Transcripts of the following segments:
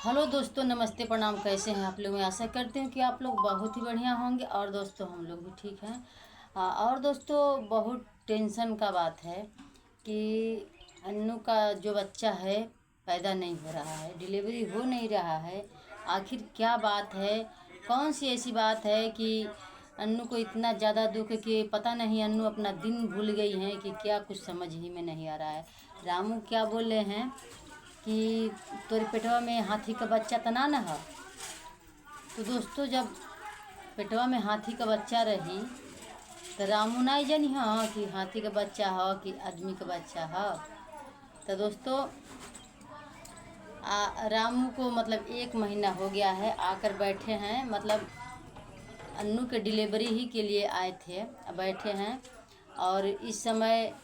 Hello दोस्तों, नमस्ते, प्रणाम। कैसे हैं आप लोग? मैं आशा करती हूँ कि आप लोग बहुत ही बढ़िया होंगे। और दोस्तों हम लोग भी ठीक हैं। और दोस्तों बहुत टेंशन का बात है कि अन्नू का जो बच्चा है पैदा नहीं हो रहा है, डिलीवरी हो नहीं रहा है। आखिर क्या बात है? कौन सी ऐसी बात है कि अन्नू को इतना ज़्यादा दुख है कि पता नहीं अन्नू अपना दिन भूल गई है कि क्या? कुछ समझ ही में नहीं आ रहा है। रामू क्या बोले हैं कि तोरे पेटवा में हाथी का बच्चा तना न है। तो दोस्तों जब पेटवा में हाथी का बच्चा रही तो रामू नहीं जानी हाँ कि हाथी का बच्चा है कि आदमी का बच्चा है। तो दोस्तों रामू को मतलब 1 महीना हो गया है, आकर बैठे हैं। मतलब अन्नू के डिलीवरी ही के लिए आए थे, बैठे हैं। और इस समय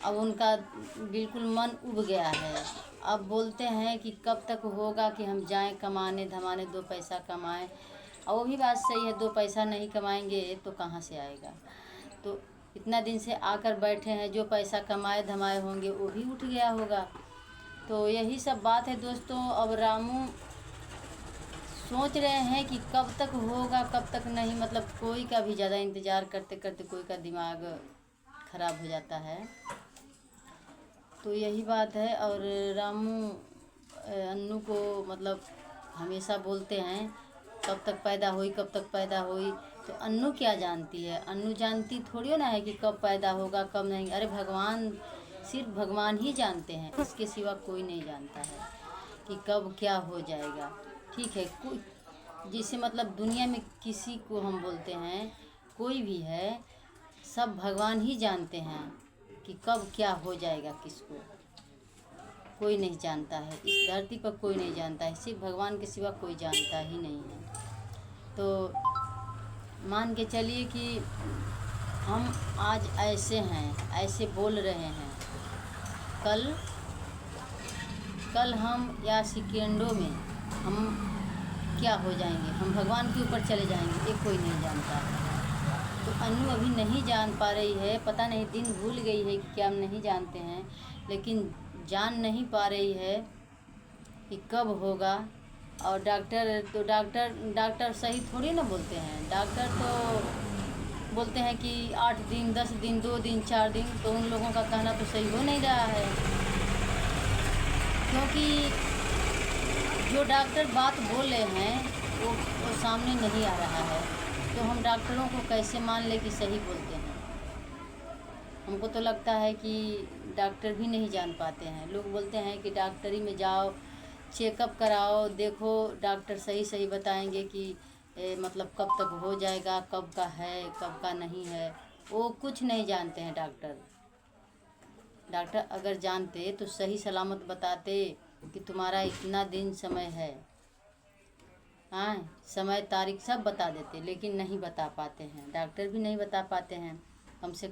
अब उनका बिल्कुल मन उब गया है। अब बोलते हैं कि कब तक होगा कि हम जाएं कमाने धमाने, 2 पैसा कमाएं। और वो भी बात सही है, 2 पैसा नहीं कमाएंगे तो कहाँ से आएगा। तो इतना दिन से आकर बैठे हैं, जो पैसा कमाए धमाए होंगे वो भी उठ गया होगा। तो यही सब बात है दोस्तों। अब रामू सोच रहे हैं कि कब तक होगा कब तक नहीं। मतलब कोई का भी ज़्यादा इंतज़ार करते करते कोई का दिमाग ख़राब हो जाता है। तो यही बात है। और रामू अन्नू को मतलब हमेशा बोलते हैं कब तक पैदा हुई कब तक पैदा हुई। तो अन्नू क्या जानती है? अन्नू जानती थोड़ी ना है कि कब पैदा होगा कब नहीं। अरे भगवान, सिर्फ भगवान ही जानते हैं, इसके सिवा कोई नहीं जानता है कि कब क्या हो जाएगा। ठीक है, कोई जिसे मतलब दुनिया में किसी को हम बोलते हैं कोई भी है, सब भगवान ही जानते हैं कि कब क्या हो जाएगा किसको। कोई नहीं जानता है, इस धरती पर कोई नहीं जानता है, सिर्फ भगवान के सिवा कोई जानता ही नहीं है। तो मान के चलिए कि हम आज ऐसे हैं, ऐसे बोल रहे हैं, कल कल हम या सेकेंडों में हम क्या हो जाएंगे, हम भगवान के ऊपर चले जाएंगे, ये कोई नहीं जानता है। तो अन्नू अभी नहीं जान पा रही है, पता नहीं दिन भूल गई है कि क्या, हम नहीं जानते हैं। लेकिन जान नहीं पा रही है कि कब होगा। और डॉक्टर सही थोड़ी ना बोलते हैं। डॉक्टर तो बोलते हैं कि 8 दिन 10 दिन 2 दिन 4 दिन। तो उन लोगों का कहना तो सही हो नहीं रहा है, क्योंकि जो डॉक्टर बात बोल रहे हैं वो सामने नहीं आ रहा है। तो हम डॉक्टरों को कैसे मान ले कि सही बोलते हैं? हमको तो लगता है कि डॉक्टर भी नहीं जान पाते हैं। लोग बोलते हैं कि डॉक्टरी में जाओ, चेकअप कराओ, देखो डॉक्टर सही सही बताएंगे कि मतलब कब तक हो जाएगा, कब का है कब का नहीं है। वो कुछ नहीं जानते हैं डॉक्टर। डॉक्टर अगर जानते तो सही सलामत बताते कि तुम्हारा इतना दिन समय है। हाँ, समय तारीख सब बता देते, लेकिन नहीं बता पाते हैं। डॉक्टर भी नहीं बता पाते हैं। कम से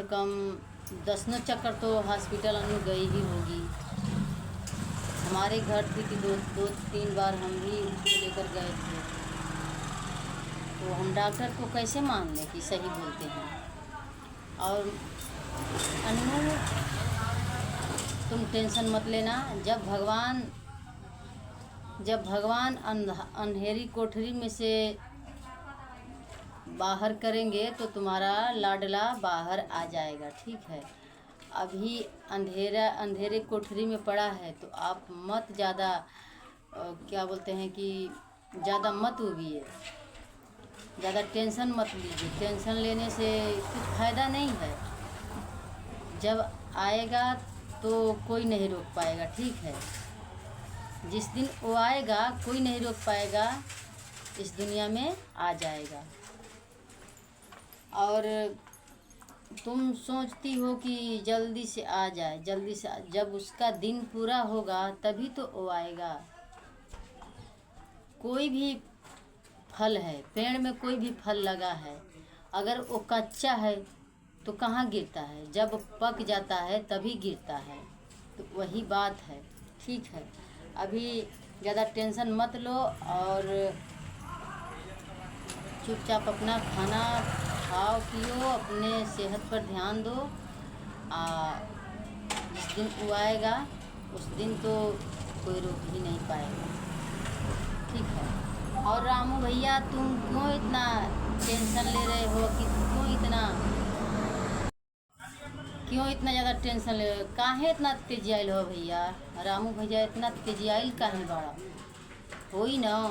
कम 10 चक्कर तो हॉस्पिटल अन्नू गई ही होगी। हमारे घर थी कि 2-3 बार हम भी उसको लेकर गए थे। तो हम डॉक्टर को कैसे मान लें कि सही बोलते हैं? और अन्नू तुम टेंशन मत लेना। जब भगवान अंधेरी कोठरी में से बाहर करेंगे तो तुम्हारा लाडला बाहर आ जाएगा। ठीक है, अभी अंधेरे कोठरी में पड़ा है। तो आप मत ज़्यादा क्या बोलते हैं कि ज़्यादा मत उबिए, ज़्यादा टेंशन मत लीजिए। टेंशन लेने से कुछ फ़ायदा नहीं है। जब आएगा तो कोई नहीं रोक पाएगा। ठीक है, जिस दिन वो आएगा कोई नहीं रोक पाएगा, इस दुनिया में आ जाएगा। और तुम सोचती हो कि जल्दी से आ जाए, जल्दी से जब उसका दिन पूरा होगा तभी तो वो आएगा। कोई भी फल है, पेड़ में कोई भी फल लगा है, अगर वो कच्चा है तो कहाँ गिरता है? जब पक जाता है तभी गिरता है। तो वही बात है। ठीक है, अभी ज़्यादा टेंशन मत लो और चुपचाप अपना खाना खाओ पियो, अपने सेहत पर ध्यान दो। जिस दिन वो आएगा उस दिन तो कोई रोक ही नहीं पाएगा। ठीक है। और रामू भैया तुम क्यों इतना टेंशन ले रहे हो कि क्यों इतना ज़्यादा टेंशन ले रहे हो? काहे इतना तेजियाइल हो भैया? रामू भैया इतना तेजियाइल काहे बाड़ा? होई ना,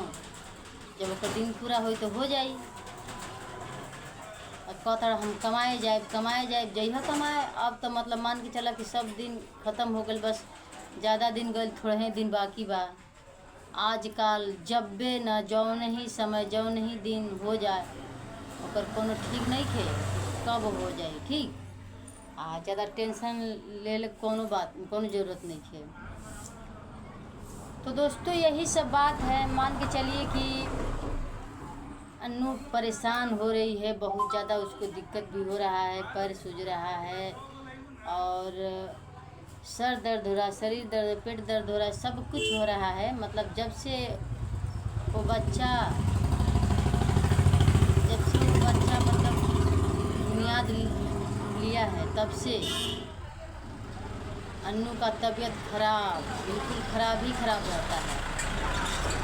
जब ओकर दिन पूरा होई तो हो जाई। अब कहता हम कमाए जाए जइहा कमाए। अब तो मतलब मान के चला कि सब दिन ख़त्म हो गल, बस ज़्यादा दिन गल, थोड़े ही दिन बाकी बा। आजकल जब्बे न जौन ही समय जौन ही दिन हो जाए ओकर कोनो ठीक नहीं खे, कब हो जाए ठीक। ज़्यादा टेंशन ले कोनो ज़रूरत नहीं खे। तो दोस्तों यही सब बात है। मान के चलिए कि अन्नू परेशान हो रही है बहुत ज़्यादा, उसको दिक्कत भी हो रहा है, पैर सूज रहा है और सर दर्द हो रहा है, शरीर दर्द, पेट दर्द हो रहा है, सब कुछ हो रहा है। मतलब जब से वो बच्चा मतलब बुनियाद लिया है तब से अन्नू का तबीयत खराब, बिल्कुल खराब ही खराब रहता है।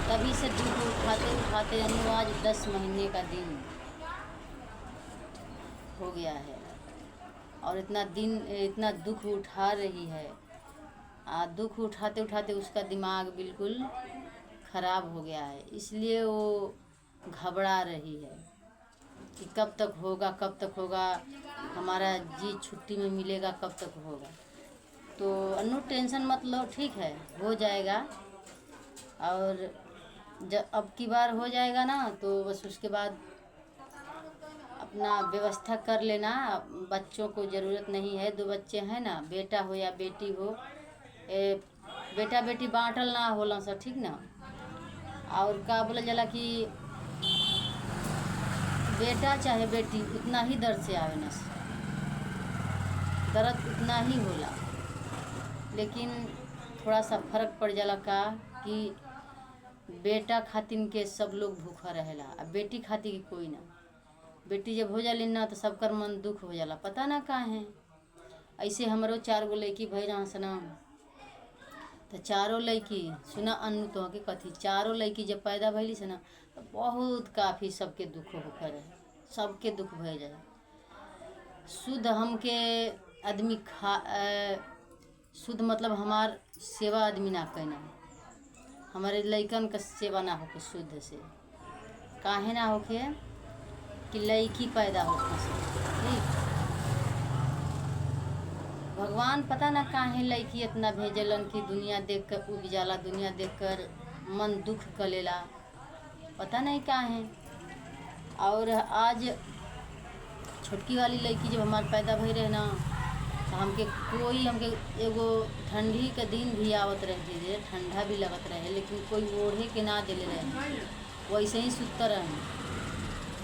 तभी से दुख उठाते अन्नू आज 10 महीने का दिन हो गया है और इतना दुख उठा रही है। दुख उठाते उठाते उसका दिमाग बिल्कुल ख़राब हो गया है, इसलिए वो घबरा रही है कि कब तक होगा हमारा जी छुट्टी में मिलेगा, कब तक होगा। तो अन्नू टेंशन मत लो, ठीक है, हो जाएगा। और जब अब की बार हो जाएगा ना तो बस उसके बाद अपना व्यवस्था कर लेना। बच्चों को ज़रूरत नहीं है, 2 बच्चे हैं ना, बेटा हो या बेटी हो, बेटा बेटी बाँटल ना होला सर, ठीक ना। और का बोला जाला कि बेटा चाहे बेटी उतना ही दर्द से आवे ना, दर्द उतना ही होला, लेकिन थोड़ा सा फर्क पड़ जाला का कि बेटा खातिन के सब लोग भूखा रहेला, अब बेटी खातिर के कोई ना। बेटी जब हो जाली ना तो सबकर मन दुख हो जाला, पता ना काहे। ऐसे हमरो 4 गो लड़की भई रहा सना, तो चारों लड़की सुना अन्नू तो के कथी, चारों लड़की जब पैदा भैली से ना तो बहुत काफ़ी सबके दुख होकर रहे, सबके दुख भय जाए। शुद्ध हमके आदमी शुद्ध मतलब हमार सेवा आदमी ना कहना, हमारे लइकन का सेवा ना होके शुद्ध से, काहे ना होके कि लड़की पैदा होके से, ठीक। भगवान पता ना काहे लड़की इतना भेजलन कि दुनिया देख कर उब जाला, दुनिया देखकर मन दुख कलेला, पता नहीं काहे। और आज छोटकी वाली लड़की जब हमारे पैदा भई रहे ना तो हमके एगो ठंडी के दिन भी आवत रहे, ठंडा भी लगत रहे, लेकिन कोई ओढ़े के ना दिले रहे, वैसे ही सुत रहे।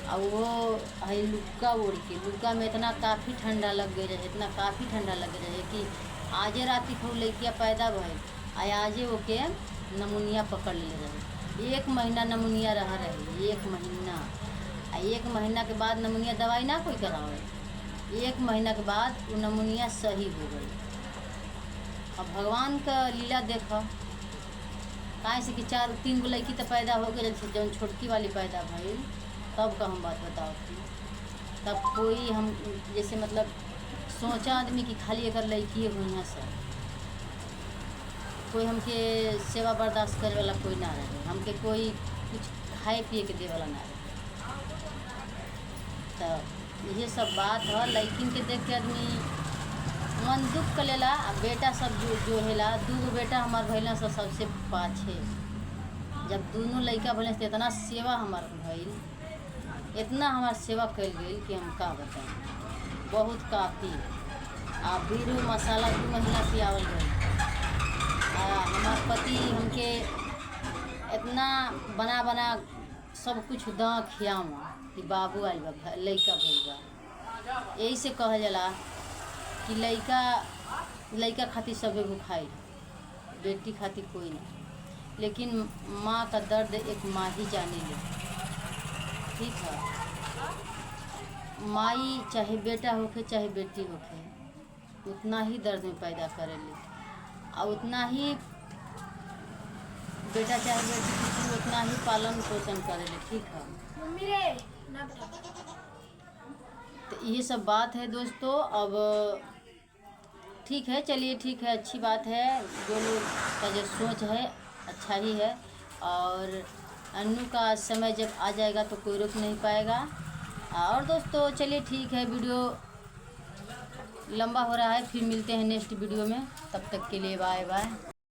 और वो है लुक्का ओढ़ के, लुक्का में इतना काफ़ी ठंडा लग गए रहे, इतना काफ़ी ठंडा लग रहे कि आजे राती खूब लड़किया पैदा भई, आजे वो के नमूनिया पकड़ ले रहे। 1 महीना नमूनिया रहा रहे, 1 महीना। 1 महीना के बाद नमूनिया दवाई ना कोई करावे, 1 महीना के बाद वो नमूनिया सही हो गई। अब भगवान का लीला देखो, काहे से कि 3 गो लड़की तो पैदा हो गए, जब छोटकी वाली पैदा भई तब का हम बात बताओ थी। तब कोई हम जैसे मतलब सोचा आदमी कि खाली अगर लड़की हुई हैं सर, कोई हमके सेवा बर्दाश्त करे वाला कोई ना रहे, हमके कोई कुछ खाए पिए के दे वाला ना रहे। तो ये सब बात है, लड़किन के देख के आदमी मन दुख कर लेला। बेटा सब जो हेला, 2 गो बेटा हमार भैला सबसे पाछे, जब दोनों लड़का भैल तो इतना सेवा हमार भइल, इतना हमार सेवा कल गई कि हम का बताएं, बहुत काफ़ी। बीरू मसाला 2 महीना पियावल गई। हमार पति हमके इतना बना सब कुछ दा खियावा कि बाबू आइल बा, लड़का भइल बा। यही से कहल जाला कि लड़का खातिर सबे भुखाई, बेटी खातिर कोई नहीं। लेकिन माँ का दर्द एक माँ ही जाने ले, ठीक है। माई चाहे बेटा होके चाहे बेटी होके उतना ही दर्द में पैदा करेली। और उतना ही बेटा चाहे बेटी किसी उतना ही पालन पोषण करेले, ठीक है। मम्मी रे ना बेटा। तो ये सब बात है दोस्तों। अब ठीक है, चलिए ठीक है, अच्छी बात है। जो लोग का जो सोच है अच्छा ही है। और अन्नू का समय जब आ जाएगा तो कोई रोक नहीं पाएगा। और दोस्तों चलिए ठीक है, वीडियो लंबा हो रहा है, फिर मिलते हैं नेक्स्ट वीडियो में। तब तक के लिए बाय बाय।